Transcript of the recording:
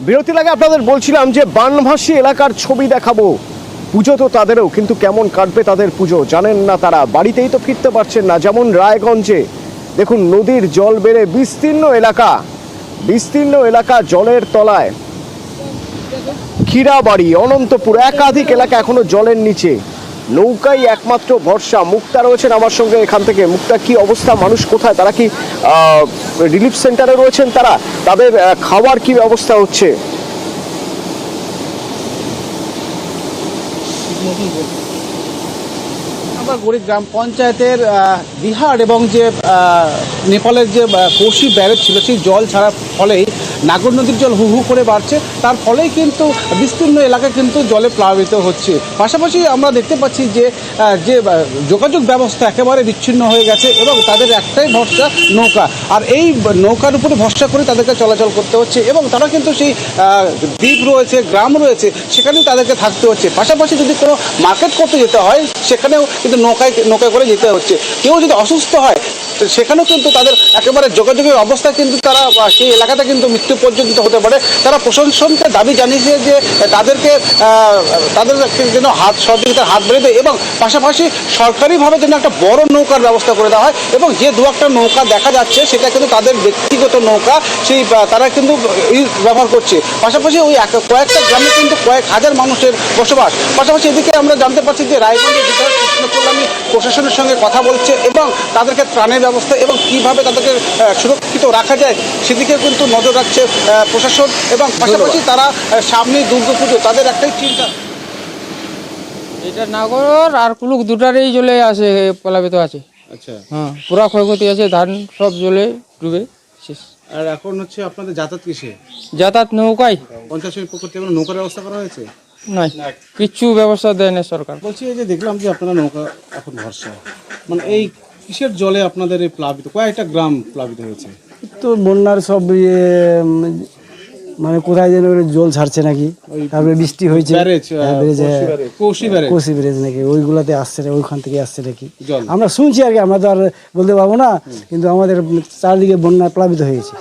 বিরতির আগে আপনাদের বলছিলাম যে বানভাসী এলাকার ছবি দেখাবো। পুজো তো তাদেরও, কিন্তু কেমন কাটবে তাদের পুজো জানেন না তারা, বাড়িতেই তো ফিরতে পারছেন না। যেমন রায়গঞ্জে দেখুন নদীর জল বেড়ে বিস্তীর্ণ এলাকা জলের তলায়। ক্ষীরাবাড়ি, অনন্তপুর, একাধিক এলাকা এখনো জলের নিচে। নৌকাই একমাত্র ভরসা। মুক্তা রয়েছেন আমার সঙ্গে এখান থেকে। মুক্তা, কি অবস্থা? মানুষ কোথায়? তারা কি রিলিফ সেন্টারে রয়েছেন? তাদের খাওয়ার কি ব্যবস্থা হচ্ছে? আমরা গড়ি গ্রাম পঞ্চায়েতের বিহার এবং যে নেপালের যে কোশি ব্যারেজ ছিল, সেই জল ছাড়ার ফলেই নাগর নদীর জল হু হু করে বাড়ছে। তার ফলেই কিন্তু বিস্তীর্ণ এলাকা কিন্তু জলে প্লাবিত হচ্ছে। পাশাপাশি আমরা দেখতে পাচ্ছি যে যোগাযোগ ব্যবস্থা একেবারে বিচ্ছিন্ন হয়ে গেছে এবং তাদের একটাই ভরসা নৌকা। আর এই নৌকার উপরে ভরসা করে তাদেরকে চলাচল করতে হচ্ছে এবং তারা কিন্তু সেই দ্বীপ রয়েছে, গ্রাম রয়েছে, সেখানেই তাদেরকে থাকতে হচ্ছে। পাশাপাশি যদি কোনো মার্কেট করতে যেতে হয় সেখানেও কিন্তু নৌকায় করে যেতে হচ্ছে। কেউ যদি অসুস্থ হয় সেখানেও কিন্তু তাদের একেবারে যোগাযোগের অবস্থা কিন্তু তারা সেই এলাকাতে কিন্তু মৃত্যু পর্যন্ত হতে পারে। তারা প্রশাসনকে দাবি জানিয়েছে যে তাদের যেন সহযোগিতার হাত বেড়ে দেয় এবং পাশাপাশি সরকারিভাবে যেন একটা বড় নৌকার ব্যবস্থা করে দেওয়া হয় এবং যে দু একটা নৌকা দেখা যাচ্ছে সেটা কিন্তু তাদের ব্যক্তিগত নৌকা, সেই তারা কিন্তু ব্যবহার করছে। পাশাপাশি ওই কয়েকটা গ্রামে কিন্তু কয়েক হাজার মানুষের বসবাস। পাশাপাশি এদিকে আমরা জানতে পারছি যে রায়গঞ্জের বিধায়ক কৃষ্ণকল্যাণী প্রশাসনের সঙ্গে কথা বলছে এবং তাদেরকে ত্রাণের ব্যবস্থা এবং কীভাবে তাদেরকে সুরক্ষিত রাখা যায় সেদিকে কিন্তু নজর রাখছে প্রশাসন। এবং পাশাপাশি তারা সামনে দুর্গাপুজো, তাদের একটাই চিন্তা। এটা নাগর আর কুলুক দুটারই জলে আছে, প্লাবিত আছে। আচ্ছা, হ্যাঁ, পুরা ক্ষয়ক্ষতি আছে, ধান সব জলে ডুবে শেষ। আর এখন হচ্ছে আপনাদের যাতায়াত কিসে? যাতায়াত নৌকায়। পঞ্চায়েত সমিতির পক্ষ থেকে নৌকার ব্যবস্থা করা হয়েছে? নাই, কিচ্ছু ব্যবস্থা দেয় না সরকার। বলছি এই যে দেখলাম যে আপনারা নৌকা এখন ভরসা, মানে এই কিসের জলে আপনাদের এই প্লাবিত কয়েকটা গ্রাম প্লাবিত হয়েছে? তো বন্যার সব মানে কোথায় যেন জল ছাড়ছে নাকি, তারপরে বৃষ্টি হয়েছে, কোশি ব্যারেজ নাকি, ওইগুলাতে আসছে, ওইখান থেকে আসছে নাকি আমরা শুনছি আর কি, আমরা তো আর বলতে পারবো না, কিন্তু আমাদের চারদিকে বন্যা প্লাবিত হয়েছে।